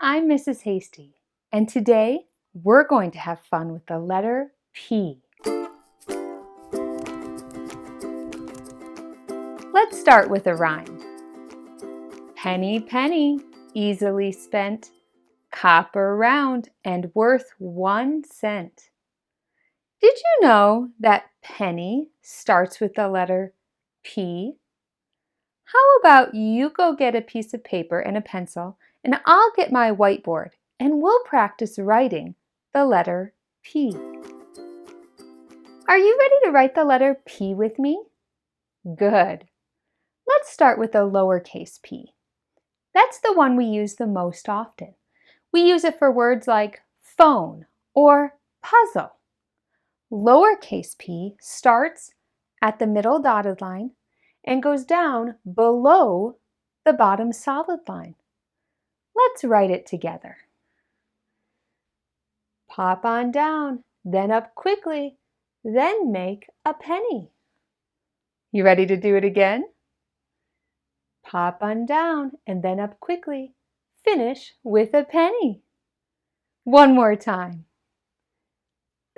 I'm Mrs. Hasty, and today we're going to have fun with the letter P. Let's start with a rhyme. Penny, penny, easily spent, copper round and worth 1 cent. Did you know that penny starts with the letter P? How about you go get a piece of paper and a pencil, and I'll get my whiteboard, and we'll practice writing the letter P. Are you ready to write the letter P with me? Good. Let's start with the lowercase p. That's the one we use the most often. We use it for words like phone or puzzle. Lowercase p starts at the middle dotted line and goes down below the bottom solid line. Let's write it together. Pop on down, then up quickly, then make a penny. You ready to do it again? Pop on down and then up quickly, finish with a penny. One more time.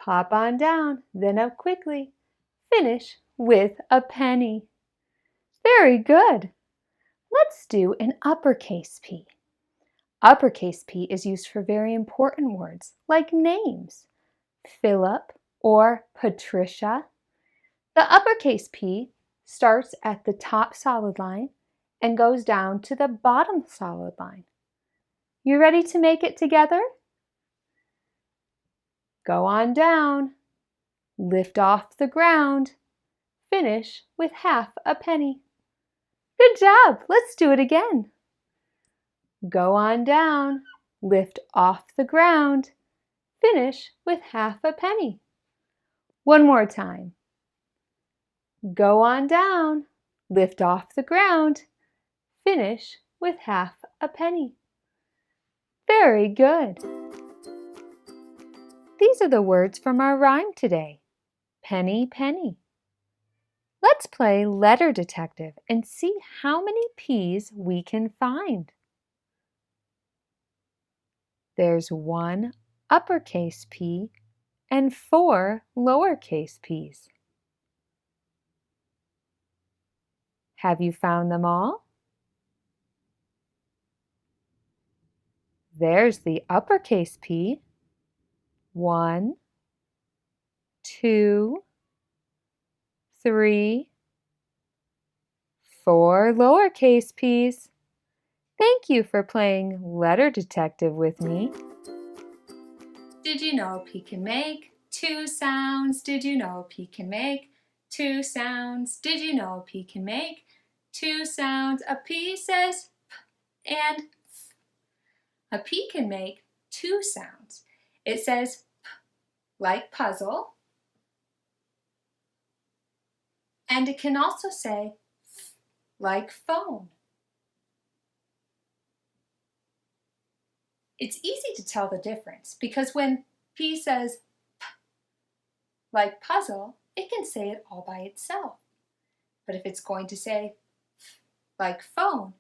Pop on down, then up quickly, finish with a penny. Very good. Let's do an uppercase P. Uppercase P is used for very important words like names, Philip or Patricia. The uppercase P starts at the top solid line and goes down to the bottom solid line. You ready to make it together? Go on down, lift off the ground, finish with half a penny. Good job, let's do it again. Go on down, lift off the ground, finish with half a penny. One more time. Go on down, lift off the ground, finish with half a penny. Very good. These are the words from our rhyme today. Penny, penny. Let's play letter detective and see how many P's we can find. There's 1 uppercase P and 4 lowercase p's. Have you found them all? There's the uppercase P. 1, 2, 3, 4 lowercase p's. Thank you for playing letter detective with me. Did you know P can make 2 sounds? Did you know P can make 2 sounds? Did you know P can make 2 sounds? A P says P and F. A P can make 2 sounds. It says P like puzzle, and it can also say F like phone. It's easy to tell the difference because when P says P like puzzle, it can say it all by itself. But if it's going to say F like phone,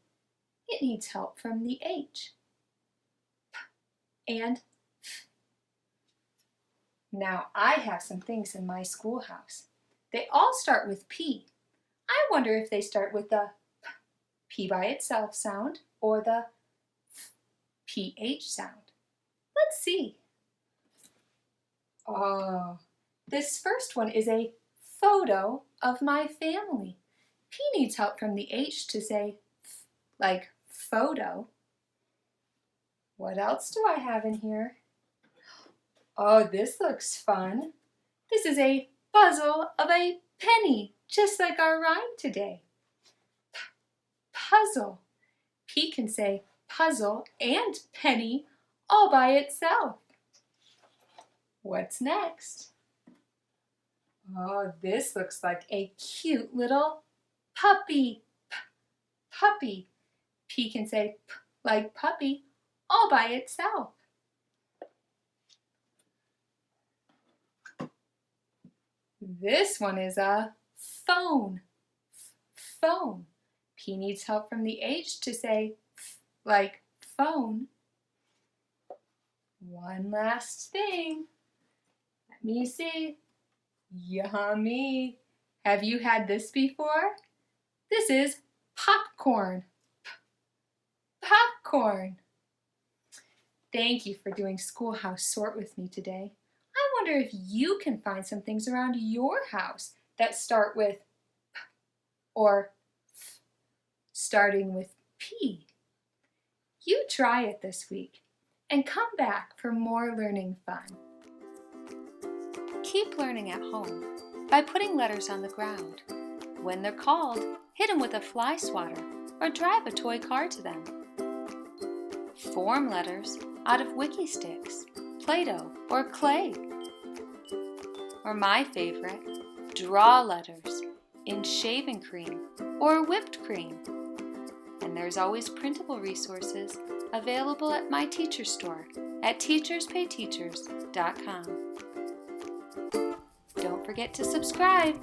it needs help from the H. P and F. Now I have some things in my schoolhouse. They all start with P. I wonder if they start with the P by itself sound or the PH sound. Let's see. Oh, this first one is a photo of my family. P needs help from the H to say like photo. What else do I have in here? Oh, this looks fun. This is a puzzle of a penny, just like our rhyme today. Puzzle. P can say puzzle and penny all by itself. What's next? Oh, this looks like a cute little puppy. Puppy. P can say P like puppy all by itself. This one is a phone. Phone. P needs help from the H to say F like phone. One last thing. Let me see. Yummy. Have you had this before? This is popcorn. Popcorn. Thank you for doing Schoolhouse Sort with me today. I wonder if you can find some things around your house that start with P or F, starting with P. You try it this week and come back for more learning fun. Keep learning at home by putting letters on the ground. When they're called, hit them with a fly swatter or drive a toy car to them. Form letters out of wiki sticks, Play-Doh, or clay. Or my favorite, draw letters in shaving cream or whipped cream. And there's always printable resources available at my teacher store at teacherspayteachers.com. Don't forget to subscribe.